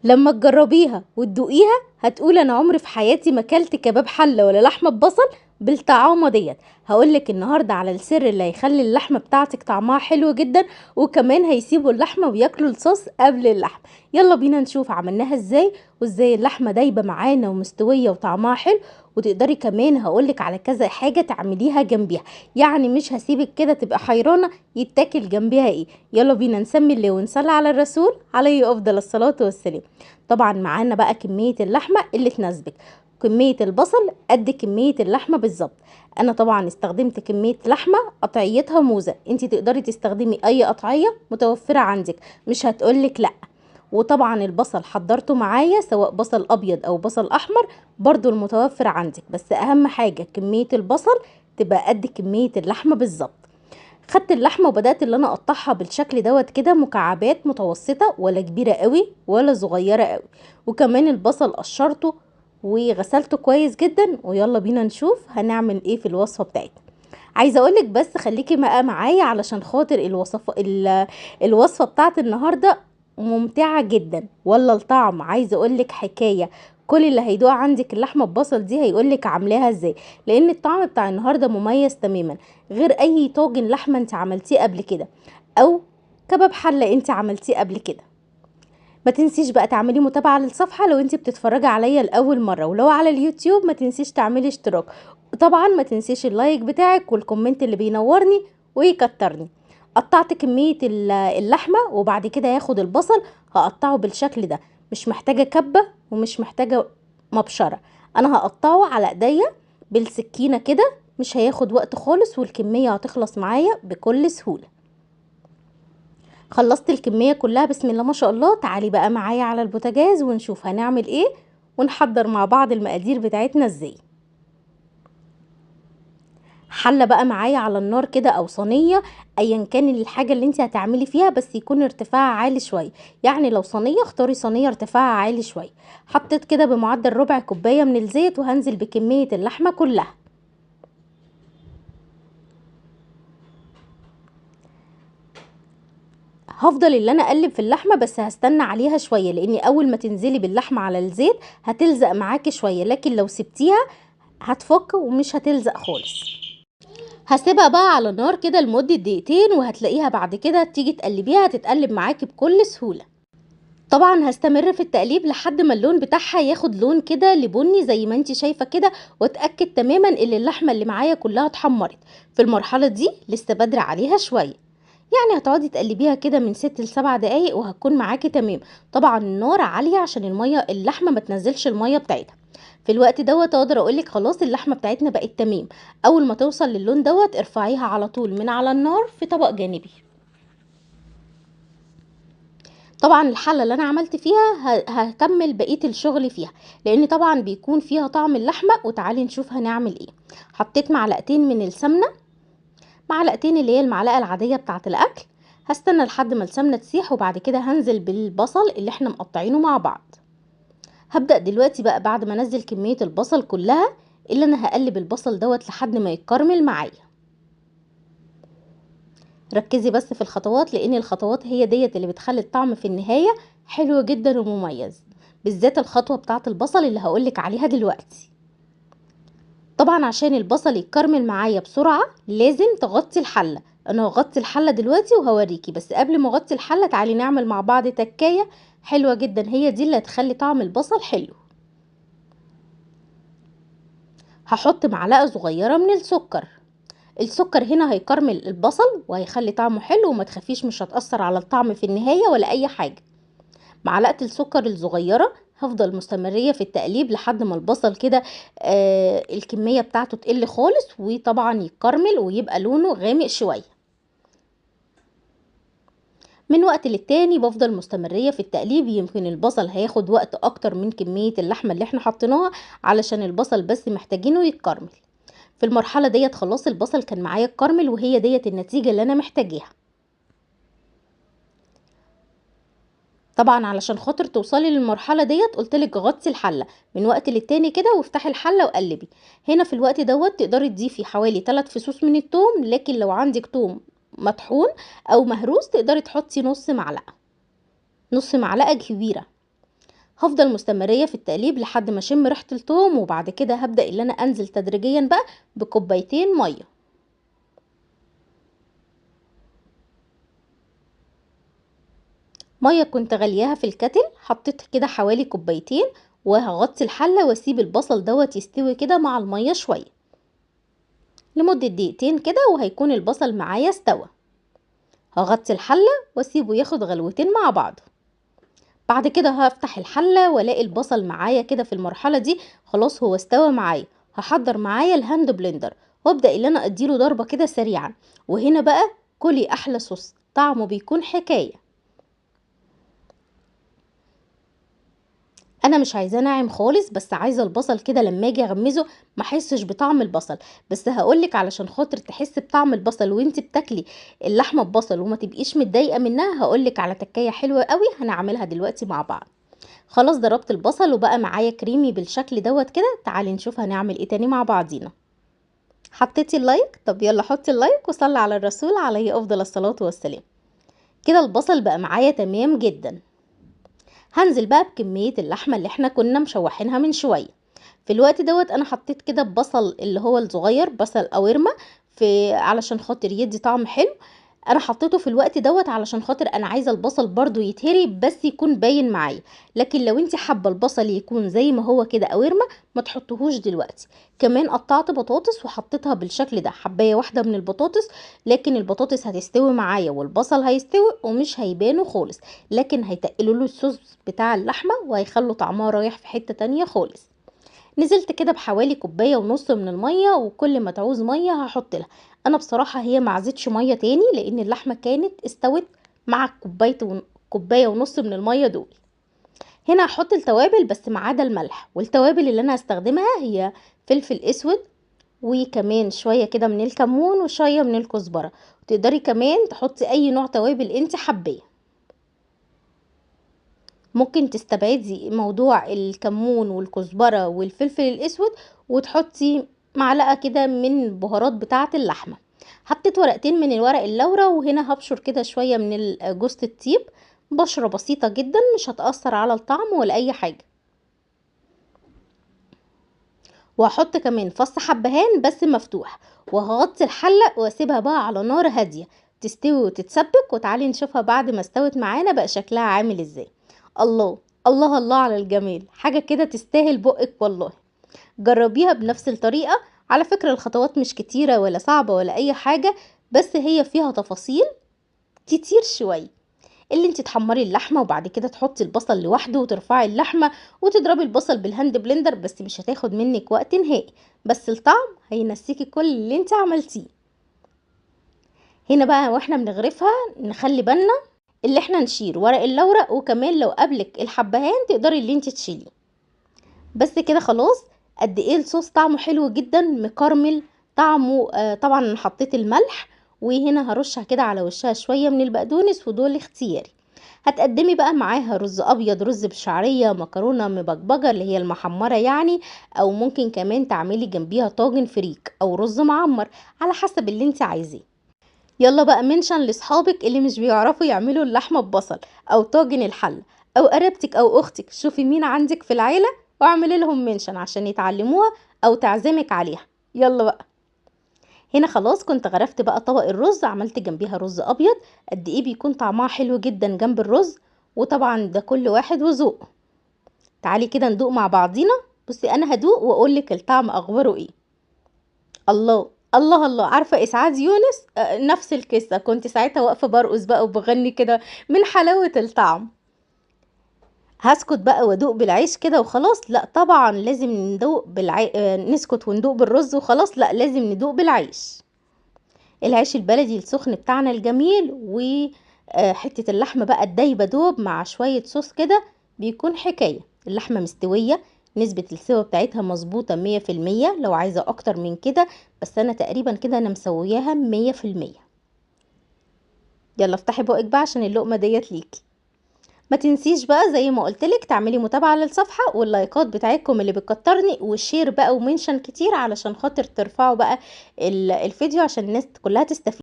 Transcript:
لما تجربيها وتدوقيها هتقولي انا عمري في حياتي ما اكلت كباب حله ولا لحمه ببصل بالطعامه ديت. هقولك النهارده على السر اللي هيخلي اللحمه بتاعتك طعمها حلو جدا، وكمان هيسيبوا اللحمه وياكلوا الصوص قبل اللحم. يلا بينا نشوف عملناها ازاي، وازاي اللحمه دايبه معانا ومستويه وطعمها حلو. وتقدري كمان هقولك على كذا حاجه تعمليها جنبيها، يعني مش هسيبك كده تبقى حيرانه يتاكل جنبيها ايه. يلا بينا نسمي الله ونصلي على الرسول عليه افضل الصلاه والسلام. طبعا معانا بقى كمية اللحمة اللي تناسبك، كمية البصل قد كمية اللحمة بالظبط. انا طبعا استخدمت كمية لحمة قطعيتها موزة، انتي تقدري تستخدمي اي قطعية متوفرة عندك، مش هتقولك لا. وطبعا البصل حضرته معايا سواء بصل ابيض او بصل احمر، برضو المتوفر عندك، بس اهم حاجة كمية البصل تبقى قد كمية اللحمة بالظبط. خدت اللحمه وبدات اللي انا اقطعها بالشكل دوت كده مكعبات متوسطه، ولا كبيره قوي ولا صغيره قوي. وكمان البصل قشرته وغسلته كويس جدا. ويلا بينا نشوف هنعمل ايه في الوصفه بتاعتنا. عايزه اقولك بس خليكي بقى معايا علشان خاطر الوصفه بتاعت النهارده ممتعه جدا، ولا الطعم عايزه اقولك حكايه. كل اللي هيدوق عندك اللحمه ببصل دي هيقولك عاملاها ازاي، لان الطعم بتاع النهارده مميز تماما، غير اي طاجن لحمه انت عملتيه قبل كده، او كباب حله انت عملتيه قبل كده. ما تنسيش بقى تعملي متابعة للصفحة لو انت بتتفرجي عليا لأول مرة، ولو على اليوتيوب ما تنسيش تعملي اشتراك. وطبعا ما تنسيش اللايك بتاعك والكومنت اللي بينورني ويكترني. قطعت كمية اللحمة، وبعد كده هاخد البصل هقطعه بالشكل ده، مش محتاجة كبة ومش محتاجة مبشرة. انا هقطعه على ايديا بالسكينة كده، مش هياخد وقت خالص والكمية هتخلص معايا بكل سهولة. خلصت الكمية كلها بسم الله ما شاء الله. تعالي بقى معايا على البوتاجاز ونشوف هنعمل ايه، ونحضر مع بعض المقادير بتاعتنا ازاي. حلة بقى معايا على النار كده او صينية، ايا كان الحاجة اللي انت هتعملي فيها، بس يكون ارتفاعها عالي شوية. يعني لو صينية اختاري صينية ارتفاعها عالي شوية. حطيت كده بمعدل ربع كوباية من الزيت، وهنزل بكمية اللحمة كلها. هفضل اللي انا اقلب في اللحمه، بس هستنى عليها شويه، لاني اول ما تنزلي باللحمه على الزيت هتلزق معاكي شويه، لكن لو سبتيها هتفك ومش هتلزق خالص. هسيبها بقى على النار كده لمده دقيقتين، وهتلاقيها بعد كده تيجي تقلبيها هتتقلب معاكي بكل سهوله. طبعا هستمر في التقليب لحد ما اللون بتاعها ياخد لون كده لبني زي ما انت شايفه كده، واتاكد تماما ان اللحمه اللي معايا كلها اتحمرت. في المرحله دي لسه بدري عليها شويه، يعني هتقعدي تقلبيها كده من 6 ل7 دقايق وهتكون معاكي تمام. طبعا النار عالية عشان اللحمة ما تنزلش المية بتاعتها. في الوقت دوت اقدر اقولك خلاص اللحمة بتاعتنا بقت تمام. اول ما توصل للون دوت ارفعيها على طول من على النار في طبق جانبي. طبعا الحلة اللي انا عملت فيها هكمل بقية الشغل فيها، لان طبعا بيكون فيها طعم اللحمة. وتعالي نشوف هنعمل ايه. حطيت معلقتين من السمنة، معلقتين اللي هي المعلقة العادية بتاعة الأكل. هستنى لحد ما السمنة تسيح، وبعد كده هنزل بالبصل اللي احنا مقطعينه مع بعض. هبدأ دلوقتي بقى بعد ما انزل كمية البصل كلها، اللي انا هقلب البصل دوت لحد ما يتكرمل معايا. ركزي بس في الخطوات، لان الخطوات هي ديت اللي بتخلي الطعم في النهاية حلو جدا ومميز، بالذات الخطوة بتاعة البصل اللي هقولك عليها دلوقتي. طبعا عشان البصل يتكرمل معايا بسرعة لازم تغطي الحلة. انا هغطي الحلة دلوقتي وهوريكي، بس قبل ما اغطي الحلة تعالي نعمل مع بعض تكاية حلوة جدا، هي دي اللي هتخلي طعم البصل حلو. هحط معلقة صغيرة من السكر. السكر هنا هيكرمل البصل وهيخلي طعمه حلو، وما تخافيش مش هتأثر على الطعم في النهاية ولا اي حاجة. معلقة السكر الصغيرة. هفضل مستمرية في التقليب لحد ما البصل كده الكمية بتاعته تقل خالص، وطبعا يتكرمل ويبقى لونه غامق شوية. من وقت للتاني بفضل مستمرية في التقليب، يمكن البصل هياخد وقت اكتر من كمية اللحمة اللي احنا حطيناها، علشان البصل بس محتاجينه يتكرمل. في المرحلة ديت خلاص البصل كان معايا اتكرمل، وهي ديت النتيجة اللي انا محتاجاها. طبعا علشان خاطر توصلي للمرحله ديت قلتلك غطي الحله من وقت للتاني كده، وافتحي الحله وقلبي. هنا في الوقت دوت تقدري تضيفي حوالي 3 فصوص من الثوم، لكن لو عندك ثوم مطحون او مهروس تقدري تحطي نص معلقه كبيره. هفضل مستمرية في التقليب لحد ما اشم ريحة الثوم، وبعد كده هبدأ ان انا انزل تدريجيا بقى بكوبايتين مية. مية كنت غلياها في الكتل، حطيت كده حوالي كوبايتين، وهغطي الحلة واسيب البصل دوت يستوي كده مع المية شوية لمدة دقيقتين كده، وهيكون البصل معايا استوى. هغطي الحلة واسيبه ياخد غلوتين مع بعض. بعد كده هفتح الحلة والاقي البصل معايا كده في المرحلة دي خلاص هو استوى معايا. هحضر معايا الهاند بلندر وابدأ ان انا اديله ضربة كده سريعا. وهنا بقى كلي احلى صوص، طعمه بيكون حكاية. انا مش عايزاه ناعم خالص، بس عايزه البصل كده لما اجي اغمزه ما احسش بطعم البصل. بس هقولك علشان خاطر تحس بطعم البصل وانت بتاكلي اللحمه ببصل وما تبقيش متضايقه منها، هقولك على تكايه حلوه قوي هنعملها دلوقتي مع بعض. خلاص ضربت البصل وبقى معايا كريمي بالشكل دوت كده. تعالي نشوف هنعمل ايه تاني مع بعضينا. حطيتي اللايك؟ طب يلا حطي اللايك وصلي على الرسول عليه افضل الصلاه والسلام. كده البصل بقى معايا تمام جدا. هنزل بقى بكمية اللحمة اللي احنا كنا مشوحينها من شوية. في الوقت دوت انا حطيت كده بصل اللي هو الصغير، بصل قوارمة، في علشان خاطر يدي طعم حلو. انا حطيته في الوقت دوت علشان خاطر انا عايزه البصل برضو يتهري بس يكون باين معايا. لكن لو انت حابه البصل يكون زي ما هو كده قوارمه ما تحطوهوش دلوقتي. كمان قطعت بطاطس وحطيتها بالشكل ده، حبايه واحده من البطاطس. لكن البطاطس هتستوي معايا والبصل هيستوي ومش هيبانوا خالص، لكن هيتقلوا له الصوص بتاع اللحمه وهيخلوا طعمها رايح في حته تانية خالص. نزلت كده بحوالي كوبايه ونص من الميه، وكل ما تعوز ميه هحط لها. انا بصراحه هي ما عزتش ميه تاني لان اللحمه كانت استوت مع كوبايه ونص من الميه دول. هنا هحط التوابل بس ما عدا الملح، والتوابل اللي انا هستخدمها هي فلفل اسود، وكمان شويه كده من الكمون وشويه من الكزبره. تقدري كمان تحطي اي نوع توابل انت حباه. ممكن تستبعدي موضوع الكمون والكزبرة والفلفل الاسود وتحطي معلقة كده من البهارات بتاعة اللحمة. حطيت ورقتين من الورق اللورا، وهنا هبشر كده شوية من جوز الطيب، بشرة بسيطة جدا مش هتأثر على الطعم ولا اي حاجة. وهحط كمان فص حبهان بس مفتوح، وهغطي الحلة واسيبها بقى على نار هادية تستوي وتتسبك. وتعالي نشوفها بعد ما استوت معانا بقى شكلها عامل ازاي. الله الله الله على الجمال، حاجة كده تستاهل بقك والله. جربيها بنفس الطريقة. على فكرة الخطوات مش كتيرة ولا صعبة ولا اي حاجة، بس هي فيها تفاصيل كتير شوية. اللي انت تحمري اللحمه وبعد كده تحطي البصل لوحده وترفعي اللحمه وتضربي البصل بالهاند بلندر، بس مش هتاخد منك وقت نهائي، بس الطعم هينسيكي كل اللي انت عملتيه. هنا بقى واحنا بنغرفها نخلي بالنا اللي احنا نشيل ورق اللورق، وكمان لو قبلك الحبهان تقدري اللي انت تشيليه. بس كده خلاص. قد ايه الصوص طعمه حلو جدا مكرمل طعمه. طبعا انا حطيت الملح، وهنا هرشها كده على وشها شويه من البقدونس، ودول اختياري. هتقدمي بقى معاها رز ابيض، رز بشعريه، مكرونه مبكبجه اللي هي المحمره يعني، او ممكن كمان تعملي جنبيها طاجن فريك او رز معمر على حسب اللي انت عايزاه. يلا بقى منشن لاصحابك اللي مش بيعرفوا يعملوا اللحمه ببصل او طاجن الحل، او قريبتك او اختك، شوفي مين عندك في العيله واعملي لهم منشن عشان يتعلموها او تعزمك عليها. يلا بقى. هنا خلاص كنت غرفت بقى طبق الرز، عملت جنبيها رز ابيض. قد ايه بيكون طعمها حلو جدا جنب الرز. وطبعا ده كل واحد وذوقه. تعالي كده ندوق مع بعضينا. بصي انا هدوق واقولك الطعم اخباره ايه. الله الله الله. عارفه اسعاد يونس؟ نفس القصه، كنت ساعتها واقفه برقص بقى وبغني كده من حلاوه الطعم. هسكت بقى وادوق بالعيش كده وخلاص؟ لا طبعا لازم ندوق نسكت وندوق بالرز وخلاص؟ لا لازم ندوق بالعيش. العيش البلدي السخن بتاعنا الجميل، وحتة اللحمة بقى الدايبة دوب مع شوية صوص كده بيكون حكاية. اللحمة مستوية، نسبة السوا بتاعتها مظبوطة 100%. لو عايزة اكتر من كده، بس انا تقريبا كده انا مسوياها 100%. يلا افتحي بقك بقى عشان اللقمة ديت ليكي. ما تنسيش بقى زي ما قلتلك تعملي متابعة للصفحة واللايكات بتاعتكم اللي بتكترني، والشير بقى ومنشن كتير علشان خاطر ترفعوا بقى الفيديو عشان الناس كلها تستفيد.